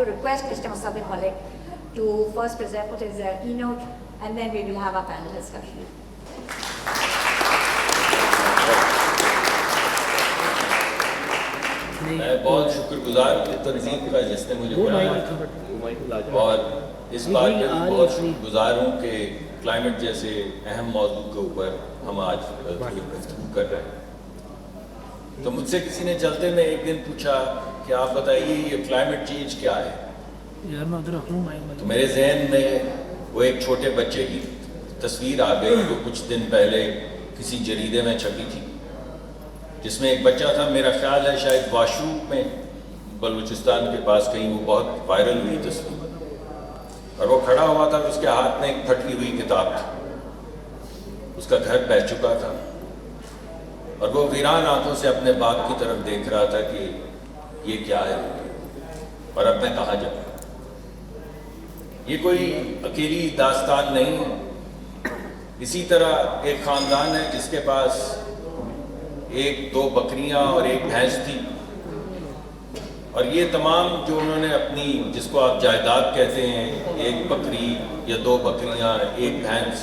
to request Mr. Mustafid Malik to first present his keynote, and then we will have our panel discussion. میں بہت شکرگزار ہوں تنظیم کا جس نے مجھے بلایا، اور اس بات میں بہت شکرگزار ہوں کہ کلائمیٹ جیسے اہم موضوع کے اوپر ہم آج گفتگو کر رہے ہیں۔ تو مجھ سے کسی نے چلتے میں ایک دن پوچھا کہ آپ بتائیے یہ کلائمیٹ چینج کیا ہے؟ تو میرے ذہن میں وہ ایک چھوٹے بچے کی تصویر آ گئی جو کچھ دن پہلے کسی جریدے میں چھپی تھی، جس میں ایک بچہ تھا، میرا خیال ہے شاید واشوق میں بلوچستان کے پاس کہیں، وہ بہت وائرل ہوئی تصویر، اور وہ کھڑا ہوا تھا، اس کے ہاتھ میں ایک پھٹی ہوئی کتاب تھی، اس کا گھر بہہ چکا تھا، اور وہ ویران آنکھوں سے اپنے باپ کی طرف دیکھ رہا تھا کہ یہ کیا ہے اور اب میں کہاں جاؤں۔ یہ کوئی اکیلی داستان نہیں ہے، اسی طرح ایک خاندان ہے جس کے پاس ایک دو بکریاں اور ایک بھینس تھی، اور یہ تمام جو انہوں نے اپنی، جس کو آپ جائیداد کہتے ہیں، ایک بکری یا دو بکریاں، ایک بھینس،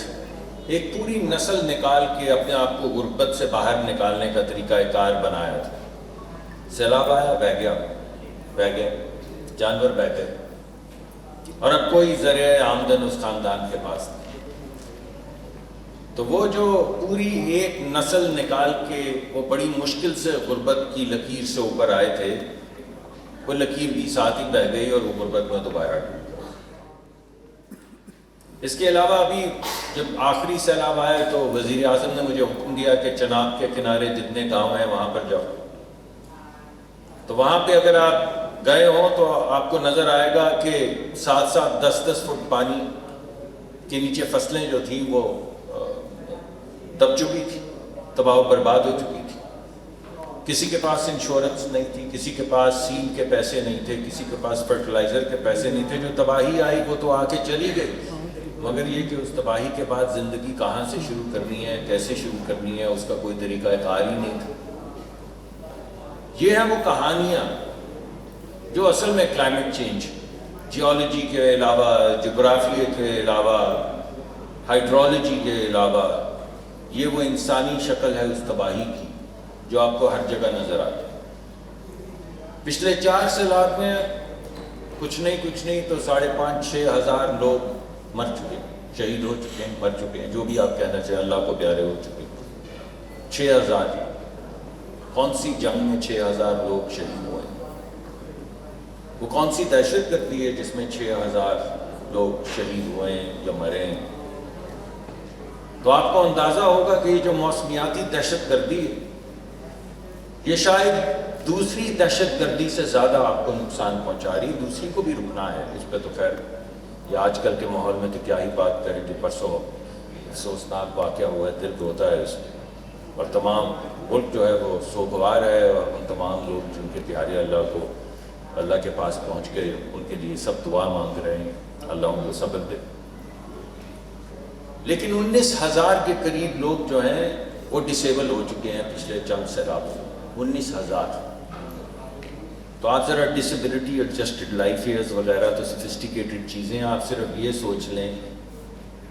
ایک پوری نسل نکال کے اپنے آپ کو غربت سے باہر نکالنے کا طریقہ کار بنایا تھا۔ سیلاب آیا، بہہ گیا، جانور بہہ گئے، اور اب کوئی ذریعہ آمدن اس خاندان کے پاس نہیں۔ تو وہ جو پوری ایک نسل نکال کے وہ بڑی مشکل سے غربت کی لکیر سے اوپر آئے تھے، وہ لکیر بھی ساتھ ہی بہہ گئی اور وہ غربت میں دوبارہ ڈوب گئی۔ اس کے علاوہ ابھی جب آخری سیلاب آیا تو وزیر اعظم نے مجھے حکم دیا کہ چناب کے کنارے جتنے گاؤں ہیں وہاں پر جاؤ۔ تو وہاں پہ اگر آپ گئے ہوں تو آپ کو نظر آئے گا کہ 7-7 10-10 فٹ پانی کے نیچے فصلیں جو تھیں وہ دب چکی تھی، تباہ و برباد ہو چکی تھی۔ کسی کے پاس انشورنس نہیں تھی، کسی کے پاس سیڈ کے پیسے نہیں تھے، کسی کے پاس فرٹیلائزر کے پیسے نہیں تھے۔ جو تباہی آئی وہ تو آ کے چلی گئی، مگر یہ کہ اس تباہی کے بعد زندگی کہاں سے شروع کرنی ہے، کیسے شروع کرنی ہے، اس کا کوئی طریقہ کار ہی نہیں تھا۔ یہ ہیں وہ کہانیاں جو اصل میں کلائمیٹ چینج، جیولوجی کے علاوہ، جغرافیے کے علاوہ، ہائیڈرولوجی کے علاوہ، یہ وہ انسانی شکل ہے اس تباہی کی جو آپ کو ہر جگہ نظر آتی ہے۔ پچھلے 4 سیلاب میں کچھ نہیں تو 5,500-6 ہزار لوگ مر چکے ہیں، شہید ہو چکے ہیں، مر چکے ہیں، جو بھی آپ کہنا چاہیں، اللہ کو پیارے ہو چکے ہیں۔ 6,000، کون سی جنگ میں 6,000 لوگ شہید ہوئے ہیں؟ وہ کون سی دہشت گردی ہے جس میں 6,000 لوگ شہید ہوئے ہیں یا مرے ہیں؟ تو آپ کو اندازہ ہوگا کہ یہ جو موسمیاتی دہشت گردی ہے، یہ شاید دوسری دہشت گردی سے زیادہ آپ کو نقصان پہنچا رہی، دوسری کو بھی رکنا ہے۔ اس پہ تو خیر یہ آج کل کے ماحول میں تو کیا ہی بات کریں، جو پرسوں افسوسناک واقعہ ہوا ہے، دل روتا ہے اس میں، اور تمام ملک جو ہے وہ سوگوار ہے، اور ان تمام لوگ جن کے پیارے اللہ کے پاس پہنچ کے ان کے لیے سب دعا مانگ رہے ہیں، اللہ ان کو صبر دے۔ لیکن 19,000 کے قریب لوگ جو ہیں وہ ڈسیبل ہو چکے ہیں پچھلے چند سیلابوں میں، 19,000۔ تو آپ ذرا ڈسیبلٹی ایڈجسٹڈ لائف ایئرز وغیرہ تو سفسٹیکیٹڈ چیزیں، آپ صرف یہ سوچ لیں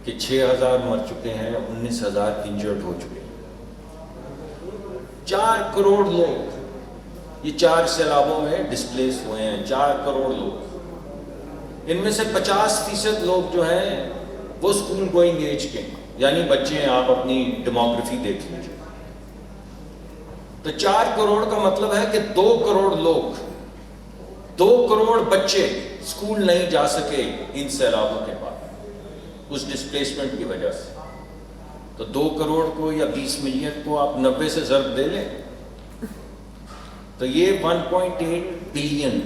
کہ 6,000 مر چکے ہیں، 19,000 انجرڈ ہو چکے ہیں۔ 4 کروڑ لوگ یہ 4 سیلابوں میں ڈسپلیس ہوئے ہیں، 4 کروڑ لوگ۔ ان میں سے 50% لوگ جو ہیں وہ اسکول گوئنگ ایج کے ہیں، یعنی بچے ہیں، آپ اپنی ڈیموگرافی دیکھ لیجیے۔ تو 4 کروڑ کا مطلب ہے کہ 2 کروڑ لوگ، 2 کروڑ بچے اسکول نہیں جا سکے ان سیلابوں کے بعد، اس ڈسپلیسمنٹ کی وجہ سے۔ تو 2 کروڑ کو یا 20 ملین کو آپ 90 سے ضرب دے لیں تو یہ 1.8 بلین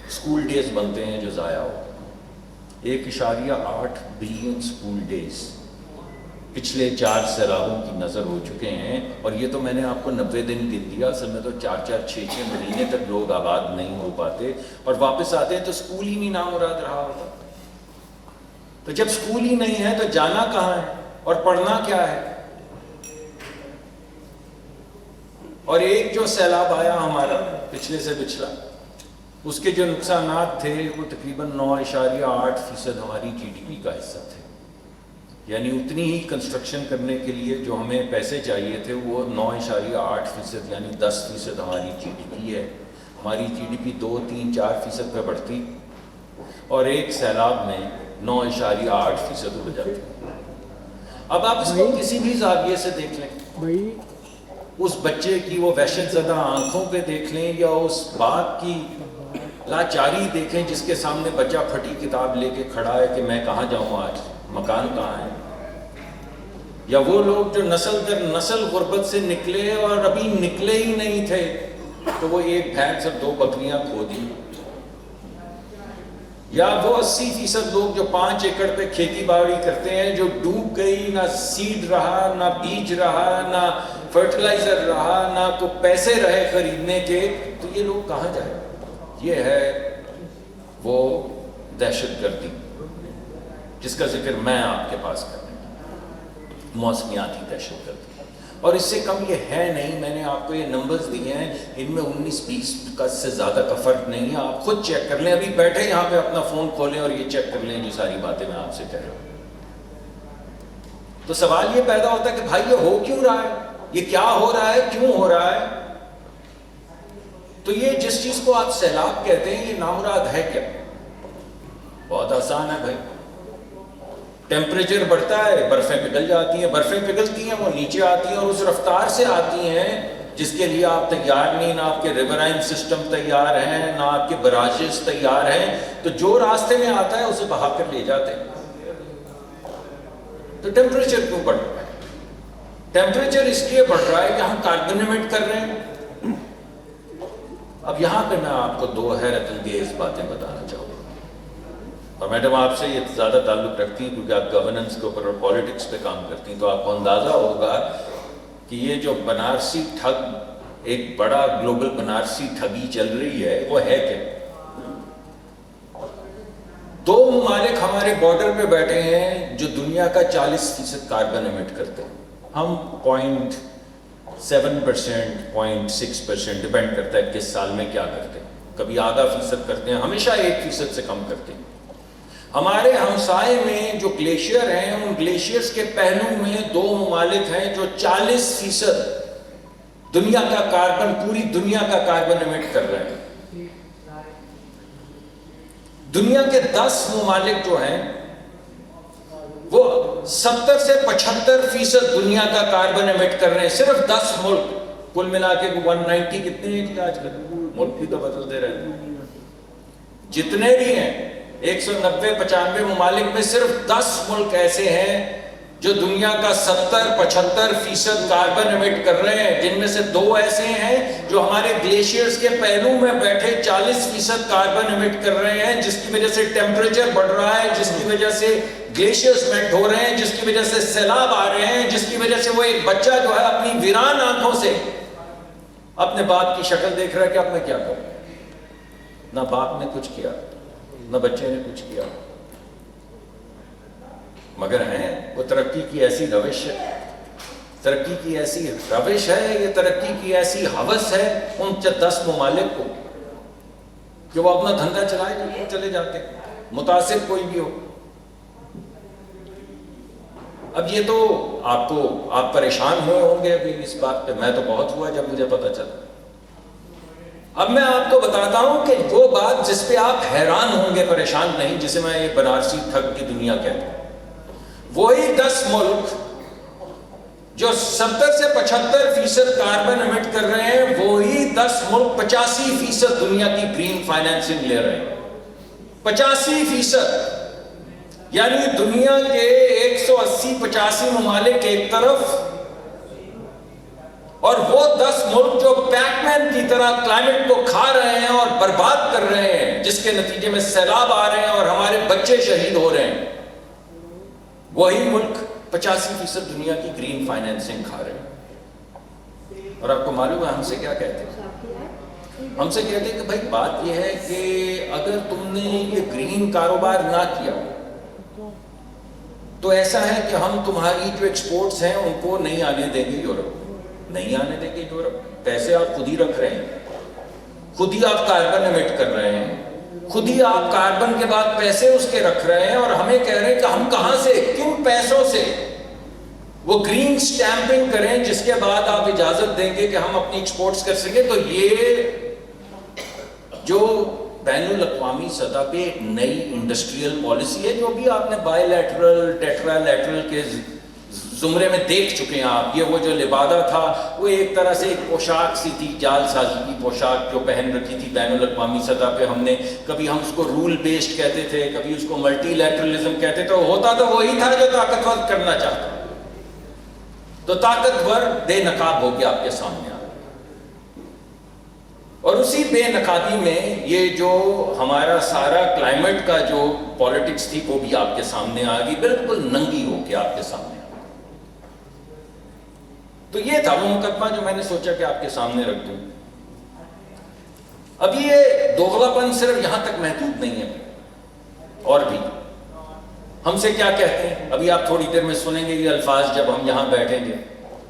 اسکول ڈیز بنتے ہیں جو ضائع ہو۔ 1.8 بلین اسکول ڈیز پچھلے 4 سیلابوں کی نظر ہو چکے ہیں، اور یہ تو میں نے آپ کو 90 دن گن دیا، اصل میں تو 4-6 مہینے تک لوگ آباد نہیں ہو پاتے، اور واپس آتے ہیں تو اسکول ہی نہیں نامراد رہا ہوتا۔ تو جب اسکول ہی نہیں ہے تو جانا کہاں ہے اور پڑھنا کیا ہے؟ اور ایک جو سیلاب آیا ہمارا پچھلے سے پچھلا، اس کے جو نقصانات تھے وہ تقریباً 9.8% ہماری GDP کا حصہ تھے. یعنی اتنی ہی کنسٹرکشن کرنے کے لیے جو ہمیں پیسے چاہیے تھے وہ 9.8% یعنی 10% ہماری GDP ہے. ہماری GDP 2-3-4% پہ بڑھتی اور ایک سیلاب میں 9.8% ہو جاتی. اب آپ اس کو کسی بھی زاویے سے دیکھ لیں, اس بچے کی وہ وحشت زدہ آنکھوں پہ دیکھ لیں یا اس باپ کی لاچاری دیکھیں جس کے سامنے بچہ پھٹی کتاب لے کے کھڑا ہے کہ میں کہاں جاؤں آج, مکان کہاں ہے, یا وہ لوگ جو نسل در نسل غربت سے نکلے اور ابھی نکلے ہی نہیں تھے تو وہ ایک بھینس اور 2 بکریاں کھو دی, یا وہ 80% لوگ جو 5 ایکڑ پہ کھیتی باڑی کرتے ہیں جو ڈوب گئی, نہ سیڈ رہا, نہ بیج رہا, نہ فرٹیلائزر رہا, نہ کو پیسے رہے خریدنے کے, تو یہ لوگ کہاں جائیں؟ یہ ہے وہ دہشت گردی جس کا ذکر میں آپ کے پاس کر رہا ہوں, موسمیاتی دہشت گردی. اور اس سے کم یہ ہے نہیں. میں نے آپ کو یہ نمبرز دیے ہیں, ان میں 19-20 کا سے زیادہ کا فرق نہیں ہے. آپ خود چیک کر لیں, ابھی بیٹھے یہاں پہ اپنا فون کھولیں اور یہ چیک کر لیں جو ساری باتیں میں آپ سے کہہ رہا ہوں. تو سوال یہ پیدا ہوتا ہے کہ بھائی یہ ہو کیوں رہا ہے, یہ کیا ہو رہا ہے, کیوں ہو رہا ہے؟ تو یہ جس چیز کو آپ سیلاب کہتے ہیں یہ نامراد ہے کیا؟ بہت آسان ہے بھائی. ٹیمپریچر بڑھتا ہے, برفیں پگھل جاتی ہیں, برفیں پگھلتی ہیں وہ نیچے آتی ہیں اور اس رفتار سے آتی ہیں جس کے لیے آپ تیار نہیں, نہ آپ کے ریورائن سسٹم تیار ہیں, نہ آپ کے براجز تیار ہیں. تو جو راستے میں آتا ہے اسے بہا کر لے جاتے ہیں. تو ٹیمپریچر کیوں بڑھ رہا ہے؟ ٹیمپریچر اس لیے بڑھ رہا ہے کہ ہم کاربن ایمٹ کر رہے ہیں. اب یہاں پہ میں آپ کو 2 حیرت انگیز باتیں بتانا چاہوں گا, اور میڈم آپ سے یہ زیادہ تعلق رکھتی ہیں کیونکہ آپ گورننس کے اوپر اور پالیٹکس پہ کام کرتی ہیں, تو آپ کو اندازہ ہوگا کہ یہ جو بنارسی ٹھگ, ایک بڑا گلوبل بنارسی ٹھگی چل رہی ہے, وہ ہے کیا؟ 2 ممالک ہمارے بارڈر پہ بیٹھے ہیں جو دنیا کا 40% کاربن ایمٹ کرتے ہیں. ہم 0.7%, 0.6%, ڈیپینڈ کرتا ہے کس سال میں کیا کرتے ہیں. کبھی آدھا فیصد کرتے ہیں, ہمیشہ 1% سے کم کرتے ہیں. ہمارے ہمسائے میں جو گلیشیئر ہیں, ان گلیشیئرز کے پہلو میں 2 ممالک ہیں جو 40% دنیا کا کاربن, پوری دنیا کا کاربن ایمٹ کر رہے ہیں. دنیا کے 10 ممالک جو ہیں وہ 70 سے 75% دنیا کا کاربن ایمٹ کر رہے ہیں. صرف 10 ملک, کل ملا کے 190 کتنے ہیں آج کل, ملک بھی تو بدلتے رہتے ہیں, جتنے بھی ہیں 190-95 ممالک میں صرف 10 ملک ایسے ہیں جو دنیا کا 70-75% کاربن ایمٹ کر رہے ہیں, جن میں سے 2 ایسے ہیں جو ہمارے گلیشیئرز کے پہلو میں بیٹھے 40% کاربن ایمٹ کر رہے ہیں, جس کی وجہ سے ٹیمپریچر بڑھ رہا ہے, جس کی وجہ سے گلیشیئرز میلٹ ہو رہے ہیں, جس کی وجہ سے سیلاب آ رہے ہیں, جس کی وجہ سے وہ ایک بچہ جو ہے اپنی ویران آنکھوں سے اپنے باپ کی شکل دیکھ رہا ہے کہ اب میں کیا کروں. نہ باپ نے کچھ کیا, نہ بچے نے کچھ کیا, مگر ہیں وہ ترقی کی ایسی روش ہے, ترقی کی ایسی روش ہے, یہ ترقی کی ایسی ہوس ہے ان 10 ممالک کو کہ وہ اپنا دھندا چلائے چلے جاتے ہیں, متاثر کوئی بھی ہو. اب یہ تو آپ پریشان ہوئے ہوں گے ابھی اس بات پہ, میں تو بہت ہوا جب مجھے پتا چلا. اب میں آپ کو بتاتا ہوں کہ وہ بات جس پہ آپ حیران ہوں گے, پریشان نہیں, جسے میں یہ بنارسی ٹھگ کی دنیا کہتا ہوں, وہی 10 ملک جو 70 سے 75% کاربن ایمٹ کر رہے ہیں, وہی 10 ملک 85% دنیا کی گرین فائنینسنگ لے رہے ہیں. 85%, یعنی دنیا کے 180-85 ممالک ایک طرف, اور وہ 10 ملک جو پیک مین کی طرح کلائمیٹ کو کھا رہے ہیں اور برباد کر رہے ہیں, جس کے نتیجے میں سیلاب آ رہے ہیں اور ہمارے بچے شہید ہو رہے ہیں, وہی ملک 85% دنیا کی گرین فائنینسنگ کھا رہے ہیں. اور آپ کو معلوم ہے ہم سے کیا کہتے ہیں؟ ہم سے کہتے ہیں کہ بھائی بات یہ ہے کہ اگر تم نے یہ گرین کاروبار نہ کیا تو ایسا ہے کہ ہم تمہاری جو ایکسپورٹس ہیں ان کو نہیں آنے دیں گے یورپ, نہیں آنے دیں گے یورپ. پیسے آپ خود ہی رکھ رہے ہیں, خود ہی آپ کاربن ایمٹ کر رہے ہیں, خود ہی آپ کاربن کے بعد پیسے اس کے رکھ رہے ہیں, اور ہمیں کہہ رہے ہیں کہ ہم کہاں سے, کن پیسوں سے وہ گرین سٹیمپنگ کریں جس کے بعد آپ اجازت دیں گے کہ ہم اپنی ایکسپورٹس کر سکیں. تو یہ جو بین الاقوامی سطح پہ ایک نئی انڈسٹریل پالیسی ہے, جو بھی آپ نے بائی لیٹرل ٹیٹرا لیٹرل کے زمرے میں دیکھ چکے ہیں آپ. یہ وہ جو لبادہ تھا وہ ایک طرح سے ایک پوشاک سی تھی, جال سازی کی پوشاک جو پہن رکھی تھی بین الاقوامی سطح پہ. ہم نے کبھی ہم اس کو رول بیسڈ کہتے تھے, کبھی اس کو ملٹی لیٹرلزم کہتے تھے. ہوتا تو وہی تھا جو طاقتور کرنا چاہتا, تو طاقتور بے نقاب ہو کے آپ کے سامنے آ. اور اسی بے نقابی میں یہ جو ہمارا سارا کلائمیٹ کا جو پالیٹکس تھی وہ بھی آپ کے سامنے آ گئی, بالکل ننگی ہو کے آپ کے سامنے آ گئی. تو یہ تھا وہ مقدمہ جو میں نے سوچا کہ آپ کے سامنے رکھ دوں. اب یہ دوغلا پن صرف یہاں تک محدود نہیں ہے, اور بھی ہم سے کیا کہتے ہیں. ابھی آپ تھوڑی دیر میں سنیں گے یہ الفاظ جب ہم یہاں بیٹھیں گے.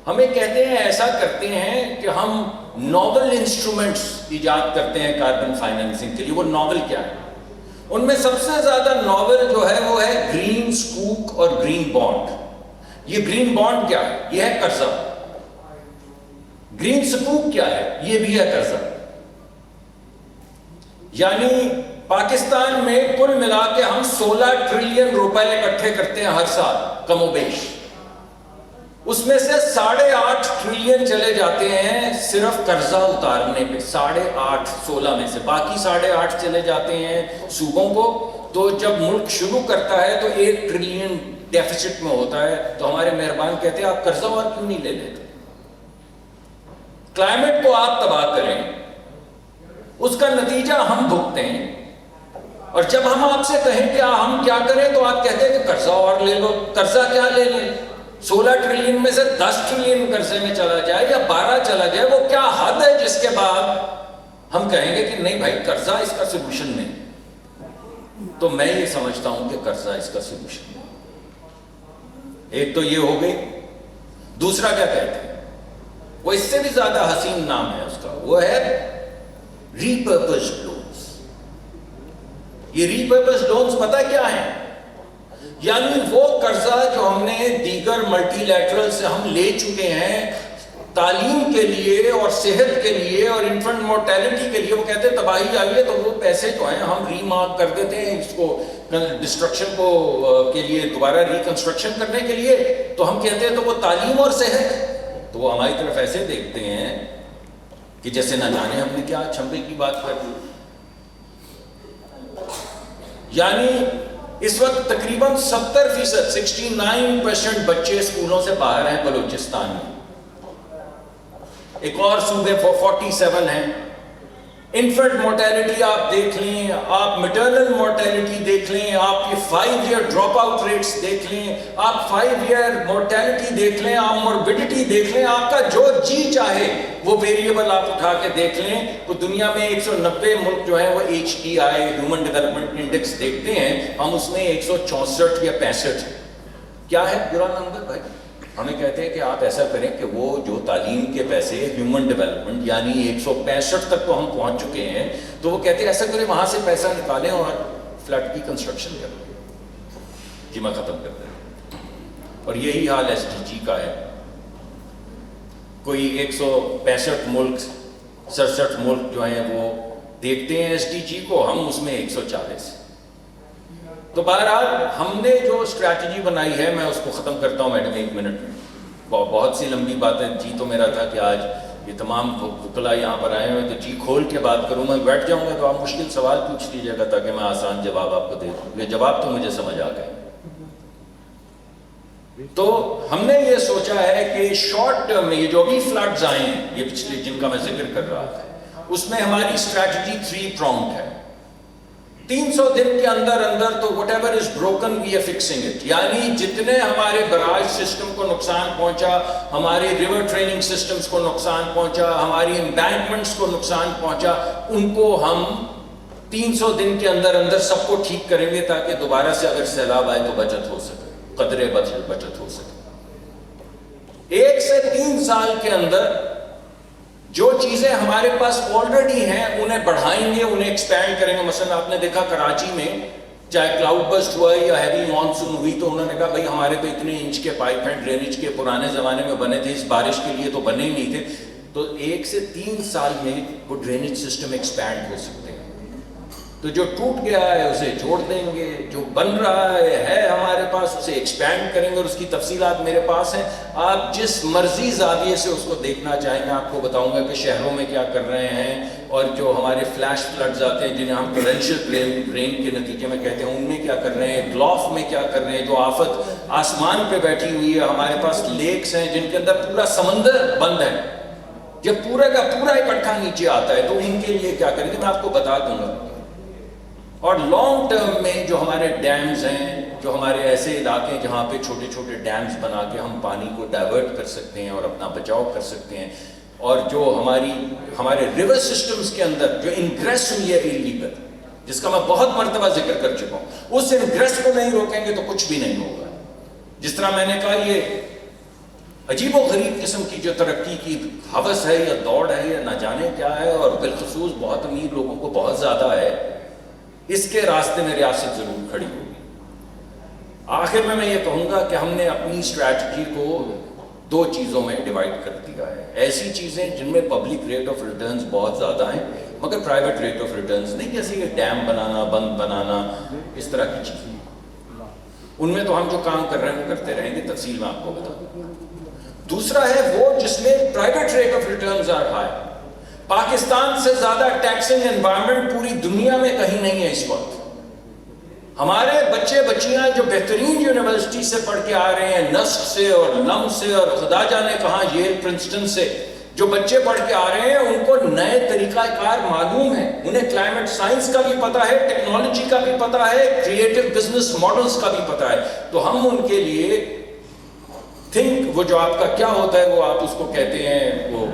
ہمیں کہتے ہیں, ایسا کرتے ہیں کہ ہم ناول انسٹرومنٹس ایجاد کرتے ہیں کاربن فائنینسنگ کے لیے. وہ ناول کیا ہے؟ ان میں سب سے زیادہ ناول جو ہے وہ ہے گرین سکوک اور گرین بانڈ. یہ گرین بانڈ کیا ہے؟ یہ ہے قرضہ. گرین سکوک کیا ہے؟ یہ بھی ہے قرضہ. یعنی پاکستان میں کل ملا کے ہم 16 ٹریلین روپے اکٹھے کرتے ہیں ہر سال کم و بیش. اس میں سے 8.5 ٹریلین چلے جاتے ہیں صرف قرضہ اتارنے پہ. 8.5 16 میں سے باقی 8.5 چلے جاتے ہیں صوبوں کو. تو جب ملک شروع کرتا ہے تو 1 ٹریلین ڈیفیسٹ میں ہوتا ہے. تو ہمارے مہربان کہتے ہیں آپ قرضہ اور کیوں نہیں لے لیتے؟ کلائمیٹ کو آپ تباہ کریں, اس کا نتیجہ ہم بھگتے ہیں. اور جب ہم آپ سے کہیں کہ ہم کیا کریں تو آپ کہتے ہیں کہ قرضہ اور لے لو. قرضہ کیا لے لیں؟ 16 ٹریلین میں سے 10 ٹریلین قرضے میں چلا جائے یا 12 چلا جائے, وہ کیا حد ہے جس کے بعد ہم کہیں گے کہ نہیں بھائی قرضہ اس کا سولوشن نہیں. تو میں یہ سمجھتا ہوں کہ قرضہ اس کا سولوشن نہیں. ایک تو یہ ہو گئی. دوسرا کیا کہتے ہیں, وہ اس سے بھی زیادہ حسین نام ہے اس کا, وہ ہے ری پرپز لونز. یہ ری پرپز لونز پتہ کیا ہیں؟ یعنی وہ قرضہ جو ہم نے دیگر ملٹی لیٹرل سے ہم لے چکے ہیں تعلیم کے لیے اور صحت کے لیے اور انفنٹ مورٹیلٹی کے لیے, وہ کہتے ہیں تباہی آئی ہے تو وہ پیسے جو ہیں ہم ری مارک کر دیتے ہیں اس کو ڈسٹرکشن کو کے لیے, دوبارہ ریکنسٹرکشن کرنے کے لیے. تو ہم کہتے ہیں تو وہ تعلیم اور صحت, تو وہ ہماری طرف ایسے دیکھتے ہیں کہ جیسے نہ جانے ہم نے کیا چھمبے کی بات کر دی. یعنی اس وقت تقریباً 70% 69% بچے اسکولوں سے باہر ہیں بلوچستان میں. ایک اور صوبے 47 ہیں. انفنٹ مورٹیلٹی آپ دیکھ لیں, آپ میٹرنل مورٹیلٹی دیکھ لیں, آپ یہ 5 ایئر ڈراپ آؤٹ ریٹس دیکھ لیں, آپ 5 ایئر مورٹیلٹی دیکھ لیں, آپ موربیڈیٹی دیکھ لیں, آپ کا جو جی چاہے وہ ویریبل آپ اٹھا کے دیکھ لیں. تو دنیا میں 190 ملک جو ہیں وہ HDI ہیومن ڈیولپمنٹ انڈیکس دیکھتے ہیں, ہم اس میں 164 یا 65. کیا ہے برا نمبر بھائی؟ ہمیں کہتے ہیں کہ آپ ایسا کریں کہ وہ جو تعلیم کے پیسے ہیومن ڈیولپمنٹ یعنی 165 تک تو ہم پہنچ چکے ہیں, تو وہ کہتے ہیں ایسا کریں وہاں سے پیسہ نکالیں اور فلیٹ کی کنسٹرکشن کریں. جی میں ختم کر دیں. اور یہی حال SDG کا ہے. کوئی 165 ملک 67 ملک جو ہیں وہ دیکھتے ہیں SDG کو, ہم اس میں 140. تو بہرحال ہم نے جو اسٹریٹجی بنائی ہے, میں اس کو ختم کرتا ہوں میڈم 1 منٹ میں. بہت سی لمبی باتیں. جی تو میرا تھا کہ آج یہ تمام وکلا یہاں پر آئے ہوئے تو جی کھول کے بات کروں. میں بیٹھ جاؤں گا تو آپ مشکل سوال پوچھ لیجیے گا تاکہ میں آسان جواب آپ کو دے دوں. یہ جواب تو مجھے سمجھ آ گئے. تو ہم نے یہ سوچا ہے کہ شارٹ ٹرم میں یہ جو بھی فلڈز آئے ہیں, یہ پچھلے جن کا میں ذکر کر رہا تھا, اس میں ہماری اسٹریٹجی 3 پرونگڈ ہے. 300 دن کے اندر تو whatever is broken we are fixing it. یعنی جتنے ہمارے براج سسٹم کو نقصان پہنچا, ہمارے ریور ٹریننگ سسٹمز کو نقصان پہنچا, ہماری امبینکمنٹس کو نقصان پہنچا, ان کو ہم 300 دن کے اندر سب کو ٹھیک کریں گے تاکہ دوبارہ سے اگر سیلاب آئے تو بچت ہو سکے, قدرے بچت ہو سکے. 1 سے 3 سال کے اندر جو چیزیں ہمارے پاس آلریڈی ہیں انہیں بڑھائیں گے, انہیں ایکسپینڈ کریں گے. مثلا آپ نے دیکھا کراچی میں چاہے کلاؤڈ برسٹ ہوا یا ہیوی مانسون ہوئی تو انہوں نے کہا بھائی ہمارے تو اتنے انچ کے پائپ ہیں ڈرینیج کے, پرانے زمانے میں بنے تھے, اس بارش کے لیے تو بنے ہی نہیں تھے. تو 1 سے 3 سال میں وہ ڈرینیج سسٹم ایکسپینڈ ہو سکتے ہیں. تو جو ٹوٹ گیا ہے اسے جوڑ دیں گے, جو بن رہا ہے ہمارے پاس اسے ایکسپینڈ کریں گے, اور اس کی تفصیلات میرے پاس ہیں. آپ جس مرضی زاویے سے اس کو دیکھنا چاہیں میں آپ کو بتاؤں گا کہ شہروں میں کیا کر رہے ہیں, اور جو ہمارے فلیش فلڈز آتے ہیں جنہیں ہم ٹورینشل رین کے نتیجے میں کہتے ہیں ان میں کیا کر رہے ہیں, گلوف میں کیا کر رہے ہیں, جو آفت آسمان پہ بیٹھی ہوئی ہے. ہمارے پاس لیکس ہیں جن کے اندر پورا سمندر بند ہے, جب پورا کا پورا اکٹھا نیچے آتا ہے تو ان کے لیے کیا کریں گے میں آپ کو بتا دوں گا. اور لانگ ٹرم میں جو ہمارے ڈیمز ہیں, جو ہمارے ایسے علاقے ہیں جہاں پہ چھوٹے چھوٹے ڈیمز بنا کے ہم پانی کو ڈائیورٹ کر سکتے ہیں اور اپنا بچاؤ کر سکتے ہیں, اور جو ہمارے ریور سسٹمز کے اندر جو انگریس ہوئی ہے ایلیگل, جس کا میں بہت مرتبہ ذکر کر چکا ہوں, اس انگریس کو نہیں روکیں گے تو کچھ بھی نہیں ہوگا. جس طرح میں نے کہا یہ عجیب و غریب قسم کی جو ترقی کی ہوس ہے یا دوڑ ہے یا نہ جانے کیا ہے, اور بالخصوص بہت امیر لوگوں کو بہت زیادہ ہے, اس کے راستے میں ریاست ضرور کھڑی ہوگی. آخر میں یہ کہوں گا کہ ہم نے اپنی اسٹریٹجی کو 2 چیزوں میں ڈیوائڈ کر دیا ہے. ایسی چیزیں جن میں پبلک ریٹ آف ریٹرنز بہت زیادہ ہیں مگر پرائیویٹ ریٹ آف ریٹرنز نہیں, جیسے کہ ڈیم بنانا, بند بنانا, اس طرح کی چیزیں. ان میں تو ہم جو کام کر رہے ہیں وہ کرتے رہیں گے, تفصیل میں آپ کو بتاؤں گا. دوسرا ہے وہ جس میں private rate of returns are high. Pakistan سے زیادہ ٹیکسنگ انوائرمنٹ پوری دنیا میں کہیں نہیں ہے اس وقت. ہمارے بچے بچیاں جو بہترین یونیورسٹی سے پڑھ کے آ رہے ہیں, نسک سے اور لم سے اور خدا جانے کہاں, ییل پرنسٹن سے جو بچے پڑھ کے آ رہے ہیں, ان کو نئے طریقہ کار معلوم ہے, انہیں کلائمیٹ سائنس کا بھی پتہ ہے, ٹیکنالوجی کا بھی پتہ ہے, کریٹو بزنس ماڈلز کا بھی پتہ ہے. تو ہم ان کے لیے تھنک, وہ جو آپ کا کیا ہوتا ہے وہ آپ اس کو کہتے ہیں وہ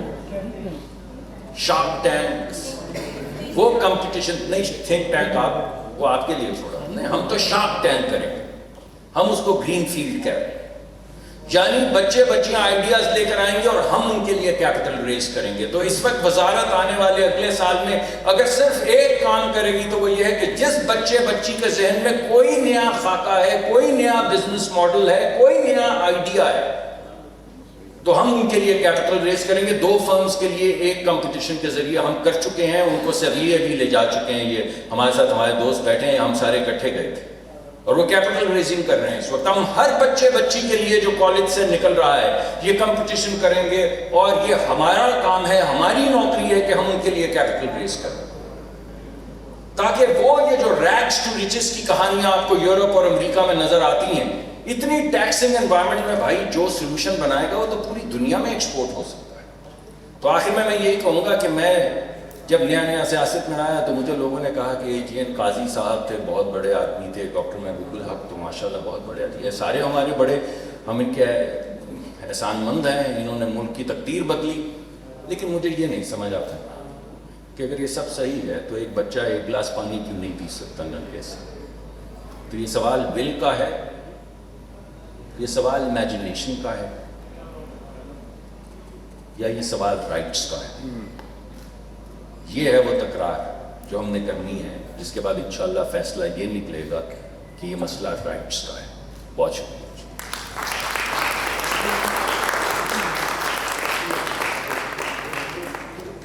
شارک ٹینکس, وہ کمپٹیشن نہیں, تھنک ٹینک آپ وہ آپ کے لیے چھوڑا نہیں, ہم تو شارک ٹینک کریں گے, ہم اس کو گرین فیلڈ کہہ رہے ہیں. یعنی بچے بچیاں آئیڈیاز لے کر آئیں گے اور ہم ان کے لیے کیپٹل ریز کریں گے. تو اس وقت وزارت آنے والے اگلے سال میں اگر صرف ایک کام کرے گی تو وہ یہ ہے کہ جس بچے بچی کے ذہن میں کوئی نیا خاکہ ہے, کوئی نیا بزنس ماڈل ہے, کوئی نیا آئیڈیا ہے, تو ہم ان کے لیے کیپٹل ریز کریں گے. 2 فرمز کے لیے ایک کمپٹیشن کے ذریعے ہم کر چکے ہیں, ان کو سرلیے بھی لے جا چکے ہیں. یہ ہمارے ساتھ ہمارے دوست بیٹھے ہیں, ہم سارے اکٹھے گئے تھے اور وہ کیپٹل ریزنگ کر رہے ہیں اس وقت. ہم ہر بچے بچی کے لیے جو کالج سے نکل رہا ہے یہ کمپٹیشن کریں گے, اور یہ ہمارا کام ہے, ہماری نوکری ہے کہ ہم ان کے لیے کیپٹل ریز کریں, تاکہ وہ یہ جو ریگز ٹو ریچز کی کہانیاں آپ کو یورپ اور امریکہ میں نظر آتی ہیں, اتنی ٹیکسنگ انوائرمنٹ میں بھائی جو سولوشن بنائے گا وہ تو پوری دنیا میں ایکسپورٹ ہو سکتا ہے. تو آخر میں یہی کہوں گا کہ میں جب نیا سیاست میں آیا تو مجھے لوگوں نے کہا کہ جی این قاضی صاحب تھے, بہت بڑے آدمی تھے, ڈاکٹر محبوب الحق تو ماشاءاللہ بہت بڑے آدمی ہیں, سارے ہمارے بڑے, ہم ان کے احسان مند ہیں, انہوں نے ملک کی تقدیر بدلی. لیکن مجھے یہ نہیں سمجھ آتا کہ اگر یہ سب صحیح ہے تو ایک بچہ 1 گلاس پانی کیوں نہیں پی سکتا نلکے سے. تو یہ سوال ول کا ہے, یہ سوال امیجنیشن کا ہے, یا یہ سوال رائٹس کا ہے. یہ ہے وہ تکرار جو ہم نے کرنی ہے, جس کے بعد انشاءاللہ فیصلہ یہ نکلے گا کہ یہ مسئلہ رائٹس کا ہے. بہت شکریہ.